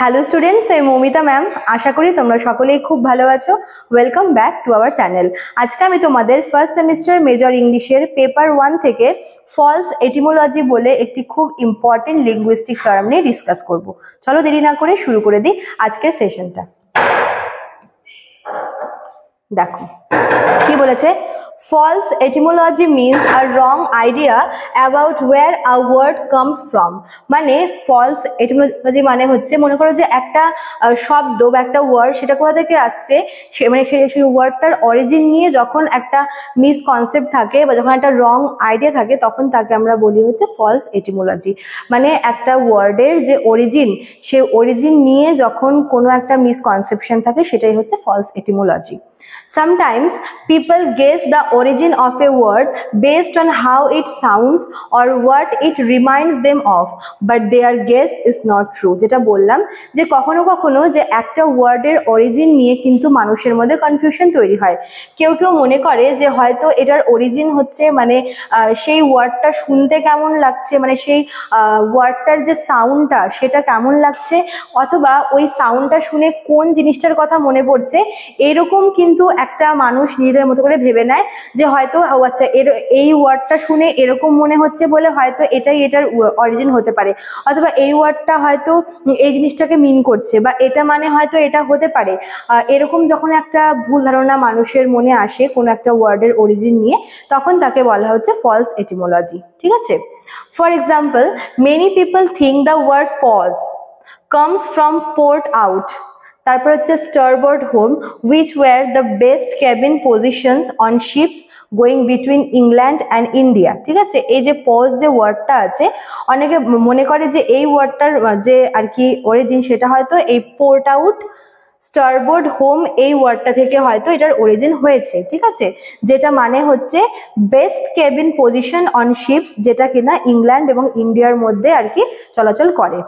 Hello students, আমি Moumita ma'am. আশা করি তোমরা সকলেই খুব ভালো আছো। Welcome back to our channel. আজকে আমি তোমাদের ফার্স্ট সেমিস্টার মেজর ইংলিশের পেপার 1 থেকে ফলস এটিমোলজি বলে একটি খুব ইম্পর্টেন্ট লিঙ্গুইস্টিক টার্ম নিয়ে ডিসকাস করব। চলো দেরি না করে শুরু করে দিই আজকের সেশনটা। দেখো কি বলেছে, false etymology means a wrong idea about where a word comes from। মানে false etymology মানে হচ্ছে, মনে করো যে একটা শব্দ বা একটা ওয়ার্ড সেটা কোথা থেকে আসছে, মানে সেই ওয়ার্ডটার অরিজিন নিয়ে যখন একটা মিসকনসেপ্ট থাকে বা যখন একটা রং আইডিয়া থাকে তখন তাকে আমরা বলি হচ্ছে ফলস এটিমোলজি। মানে একটা ওয়ার্ডের যে অরিজিন, সেই অরিজিন নিয়ে যখন কোনো একটা মিসকনসেপশন থাকে সেটাই হচ্ছে false etymology. Sometimes people guess the origin of a word based on how it sounds or what it reminds them of, but their guess is not true। যেটা বললাম যে কখনো কখনো যে একটা ওয়ার্ডের অরিজিন নিয়ে কিন্তু মানুষের মধ্যে কনফিউশন তৈরি হয়। কেউ কেউ মনে করে যে হয়তো এটার অরিজিন হচ্ছে মানে সেই ওয়ার্ডটা শুনতে কেমন লাগছে, মানে সেই ওয়ার্ডটার যে সাউন্ডটা সেটা কেমন লাগছে, অথবা ওই সাউন্ডটা শুনে কোন জিনিসটার কথা মনে পড়ছে, এরকম কিন্তু একটা মানুষ নিজেদের মতো করে ভেবে নেয় যে হয়তো আচ্ছা এই ওয়ার্ডটা শুনে এরকম মনে হচ্ছে বলে হয়তো এটাই এটার অরিজিন হতে পারে, অথবা এই ওয়ার্ডটা হয়তো এই জিনিসটাকে মিন করছে, বা এটা মানে হয়তো এটা হতে পারে। এরকম যখন একটা ভুল ধারণা মানুষের মনে আসে কোনো একটা ওয়ার্ডের অরিজিন নিয়ে, তখন তাকে বলা হচ্ছে ফলস এটিমোলজি। ঠিক আছে, for example, many people think the word posh comes from port out। তারপর হচ্ছে starboard home, which were the best cabin positions on ships going between England and India। ঠিক আছে, এই যে পজ যে ওয়ার্ডটা আছে, অনেকে মনে করে যে এই ওয়ার্ডটার যে আর কি অরিজিন সেটা হয়তো এই পোর্ট আউট, স্টারবোর্ড হোম এই ওয়ার্ডটা থেকে হয়তো এটার অরিজিন হয়েছে। ঠিক আছে, যেটা মানে হচ্ছে best cabin position on ships, যেটা কিনা ইংল্যান্ড এবং ইন্ডিয়ার মধ্যে আর কি চলাচল করে।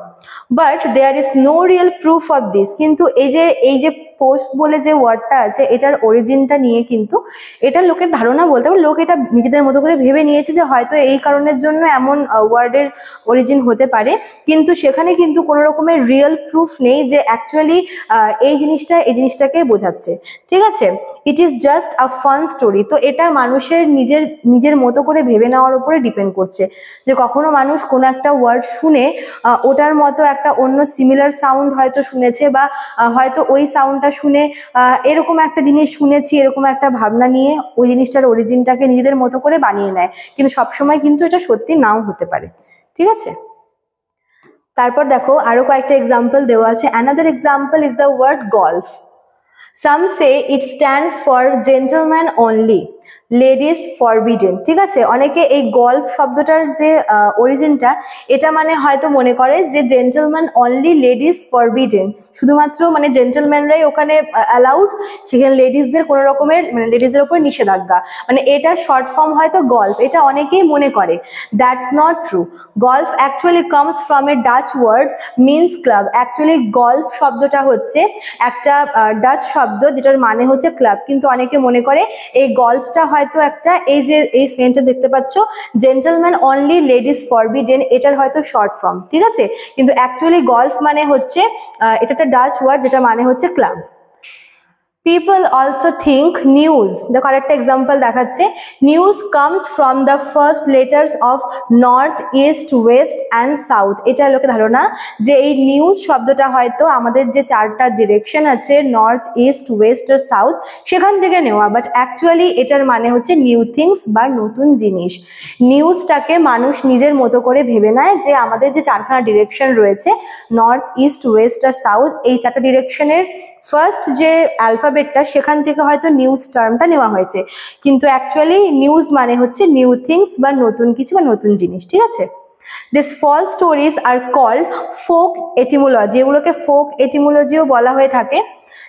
But there is no real proof of this. কিন্তু এই যে পোস্ট বলে যে ওয়ার্ডটা আছে, এটার অরিজিনটা নিয়ে কিন্তু এটা লোকের ধারণা, বলতে পারে লোক এটা নিজেদের মতো করে ভেবে নিয়েছে যে হয়তো এই কারণের জন্য এমন ওয়ার্ডের অরিজিন হতে পারে, কিন্তু সেখানে কিন্তু কোনো রকমের রিয়েল প্রুফ নেই যে অ্যাকচুয়ালি এই জিনিসটাকে বোঝাচ্ছে। ঠিক আছে, it is just a fun story. তো এটা মানুষের নিজের মতো করে ভেবে নেওয়ার উপরে ডিপেন্ড করছে, যে কখনো মানুষ কোনো একটা ওয়ার্ড শুনে ওটার মতো একটা অন্য সিমিলার সাউন্ড হয়তো শুনেছে, বা হয়তো ওই সাউন্ডটা শুনে এরকম একটা জিনিস শুনেছি, এরকম একটা ভাবনা নিয়ে ওই জিনিসটার অরিজিনটাকে নিজেদের মতো করে বানিয়ে নেয়, কিন্তু সবসময় কিন্তু এটা সত্যি নাও হতে পারে। ঠিক আছে, তারপর দেখো আরো কয়েকটা এক্সাম্পল দেওয়া আছে। Another example is the word golf. Some say it stands for gentleman only, ladies forbidden. ঠিক আছে, অনেকে এই গল্ফ শব্দটার যে অরিজিনটা, এটা মানে হয়তো মনে করে যে জেন্টলম্যান অনলি, লেডিস ফরবিডেন, শুধুমাত্র মানে জেন্টলম্যানরাই ওখানে অ্যালাউড, সেখানে লেডিসদের কোনো রকমের মানে লেডিসদের উপর নিষেধাজ্ঞা, মানে এটা শর্ট ফর্ম হয়তো গল্ফ, এটা অনেকেই মনে করে। That's not true. Golf actually comes from a Dutch word means club. Actually golf শব্দটা হচ্ছে একটা ডাচ শব্দ যেটার মানে হচ্ছে ক্লাব, কিন্তু অনেকে মনে করে এই গল্ফটা হয়তো একটা এই সেন্টেন্স দেখতে পাচ্ছ, জেন্টলম্যান অনলি লেডিস ফরবিডেন, এটার হয়তো শর্ট ফর্ম। ঠিক আছে, কিন্তু অ্যাকচুয়ালি গল্ফ মানে হচ্ছে এটা একটা ডাচ ওয়ার্ড যেটা মানে হচ্ছে club. People also think news, দেখো আরেকটা এক্সাম্পল দেখাচ্ছে, news comes from the first letters of north, east, West and south. এটা লোকের ধারণা যে এই নিউজ শব্দটা হয়তো আমাদের যে চারটা ডিরেকশন আছে, নর্থ, ইস্ট, ওয়েস্ট আর সাউথ, সেখান থেকে নেওয়া, বাট অ্যাকচুয়ালি এটার মানে হচ্ছে নিউ থিংস বা নতুন জিনিস। নিউজটাকে মানুষ নিজের মতো করে ভেবে নেয় যে আমাদের যে চারখানা ডিরেকশন রয়েছে, নর্থ, ইস্ট, ওয়েস্ট আর সাউথ, এই চারটা ডিরেকশনের ফার্স্ট যে অ্যালফাবেটটা, সেখান থেকে হয়তো নিউজ টার্মটা নেওয়া হয়েছে, কিন্তু অ্যাকচুয়ালি নিউজ মানে হচ্ছে নিউ থিংস বা নতুন কিছু বা নতুন জিনিস। ঠিক আছে, this false stories are called folk etymology. এগুলোকে ফোক এটিমোলজিও বলা হয়ে থাকে।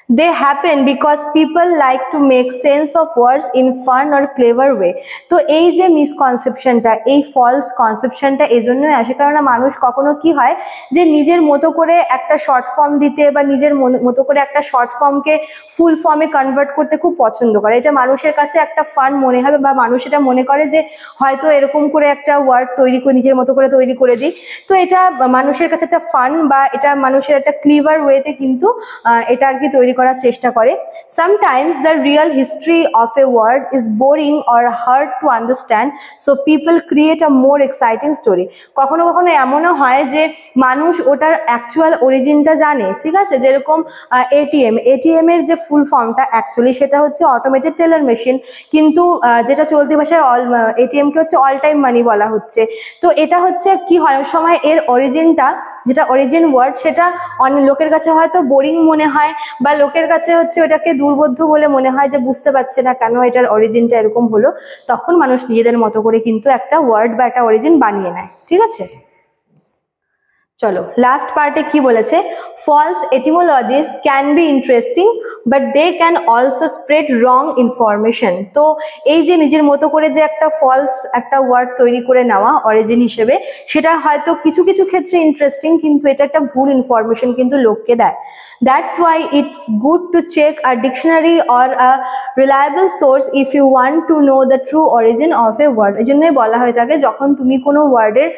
They happen because people like to make sense of words in fun or clever way. তো এই যে মিসকনসেপশনটা, এই ফলস কনসেপশনটা এই জন্যই আসে কারণ মানুষ কখনো কি হয় যে নিজের মতো করে একটা শর্ট ফর্ম দিতে বা নিজের মতো করে একটা শর্ট ফর্মকে ফুল ফর্মে কনভার্ট করতে খুব পছন্দ করে। এটা মানুষের কাছে একটা ফান মনে হবে বা মানুষ এটা মনে করে যে হয়তো এরকম করে একটা ওয়ার্ড তৈরি করে নিজের মতো করে তৈরি করে দিই। তো এটা মানুষের কাছে একটা ফান বা এটা মানুষের একটা ক্লিভার ওয়েতে কিন্তু এটা আর কি তৈরি করার চেষ্টা করে। Sometimes the real history of a word is boring or hard to understand, so people create a more exciting story. কখনো কখনো এমনও হয় যে মানুষ ওটার অ্যাকচুয়াল অরিজিনটা জানে, ঠিক আছে, যেরকম এটিএম এর যে ফুল ফর্মটা অ্যাকচুয়ালি সেটা হচ্ছে অটোমেটেড টেলার মেশিন, কিন্তু যেটা চলতি ভাষায় এটিএম কে হচ্ছে অল টাইম মানি বলা হচ্ছে। তো এটা হচ্ছে কি হয় সময় এর অরিজিনটা, যেটা অরিজিন ওয়ার্ড, সেটা অনেক লোকের কাছে হয়তো বোরিং মনে হয় বা লোকের কাছে হচ্ছে ওটাকে দুর্বোধ্য বলে মনে হয় যে বুঝতে পারছে না কেন এটার অরিজিনটা এরকম হলো। তখন মানুষ নিজেদের মতো করে কিন্তু একটা ওয়ার্ড বা একটা অরিজিন বানিয়ে নেয়, ঠিক আছে। চলো লাস্ট পার্টে কি বলেছে, false etymologies can be interesting but they can also spread wrong information. তো এই যে নিজের মতো করে যে একটা ফলস একটা ওয়ার্ড তৈরি করে নেওয়া অরিজিন হিসেবে, সেটা হয়তো কিছু কিছু ক্ষেত্রে ইন্টারেস্টিং, কিন্তু এটা একটা ভুল ইনফরমেশন কিন্তু লোককে দেয়। That's why it's good to check a dictionary or a reliable source if you want to know the true origin of a word. এই জন্যই বলা হয়ে থাকে যখন তুমি কোনো ওয়ার্ডের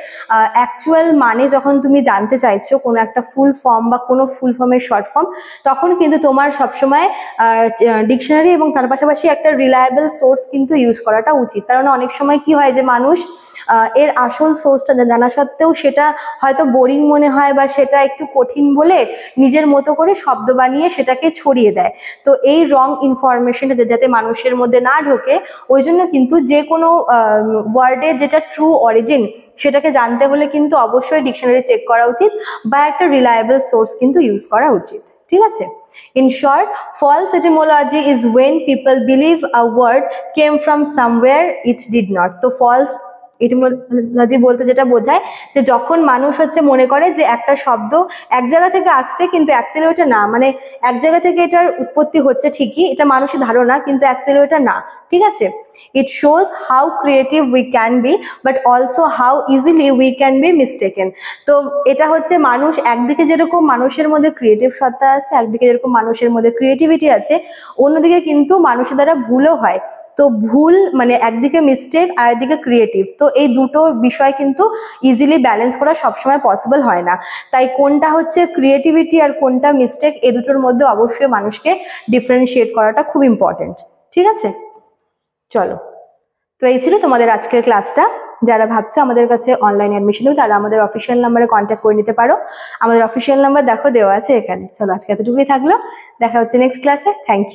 অ্যাকচুয়াল মানে যখন তুমি জানতে চাইছো, কোনো একটা ফুল ফর্ম বা কোনো ফুল ফর্মের শর্ট ফর্ম, তখন কিন্তু তোমার সবসময় ডিকশনারি এবং তার পাশাপাশি একটা রিলায়েবল সোর্স কিন্তু ইউজ করাটা উচিত। কারণ অনেক সময় কি হয় যে মানুষ এর আসল সোর্সটা জানা সত্ত্বেও সেটা হয়তো বোরিং মনে হয় বা সেটা একটু কঠিন বলে নিজের মতো করে শব্দ বানিয়ে সেটাকে ছড়িয়ে দেয়। তো এই রং ইনফরমেশনটা যাতে মানুষের মধ্যে না ঢোকে, ওই জন্য কিন্তু যে কোনো ওয়ার্ডের যেটা ট্রু অরিজিন সেটাকে জানতে হলে কিন্তু অবশ্যই ডিকশনারি চেক করা উচিত বা একটা রিলায়েবল সোর্স কিন্তু ইউজ করা উচিত, ঠিক আছে। In short, false etymology is when people believe a word came from somewhere it did not. তো false এটিমোলজি বলতে যেটা বোঝায় যে যখন মানুষ হচ্ছে মনে করে যে একটা শব্দ এক জায়গা থেকে আসছে কিন্তু অ্যাকচুয়ালি ওটা না, মানে এক জায়গা থেকে এটার উৎপত্তি হচ্ছে ঠিকই, এটা মানুষের ধারণা, কিন্তু অ্যাকচুয়ালি ওটা না, ঠিক আছে। It shows how creative we can be but also how easily we can be mistaken. তো এটা হচ্ছে মানুষ একদিকে যেরকম মানুষের মধ্যে ক্রিয়েটিভ সত্তা আছে, একদিকে যেরকম মানুষের মধ্যে ক্রিয়েটিভিটি আছে, অন্যদিকে কিন্তু মানুষের দ্বারা ভুলও হয়। তো ভুল মানে একদিকে মিস্টেক আর একদিকে ক্রিয়েটিভ, তো এই দুটো বিষয় কিন্তু ইজিলি ব্যালেন্স করা সবসময় পসিবল হয় না। তাই কোনটা হচ্ছে ক্রিয়েটিভিটি আর কোনটা মিস্টেক, এই দুটোর মধ্যে অবশ্যই মানুষকে ডিফারেন্সিয়েট করাটা খুব ইম্পর্টেন্ট, ঠিক আছে। চলো, তো এই ছিল তোমাদের আজকের ক্লাসটা। যারা ভাবছো আমাদের কাছে অনলাইন অ্যাডমিশন নেবে তারা আমাদের অফিসিয়াল নাম্বারে কন্ট্যাক্ট করে নিতে পারো। আমাদের অফিসিয়াল নাম্বার দেখো দেওয়া আছে এখানে। চলো আজকে এতটুকুই থাকলো, দেখা হচ্ছে নেক্সট ক্লাসে। Thank you.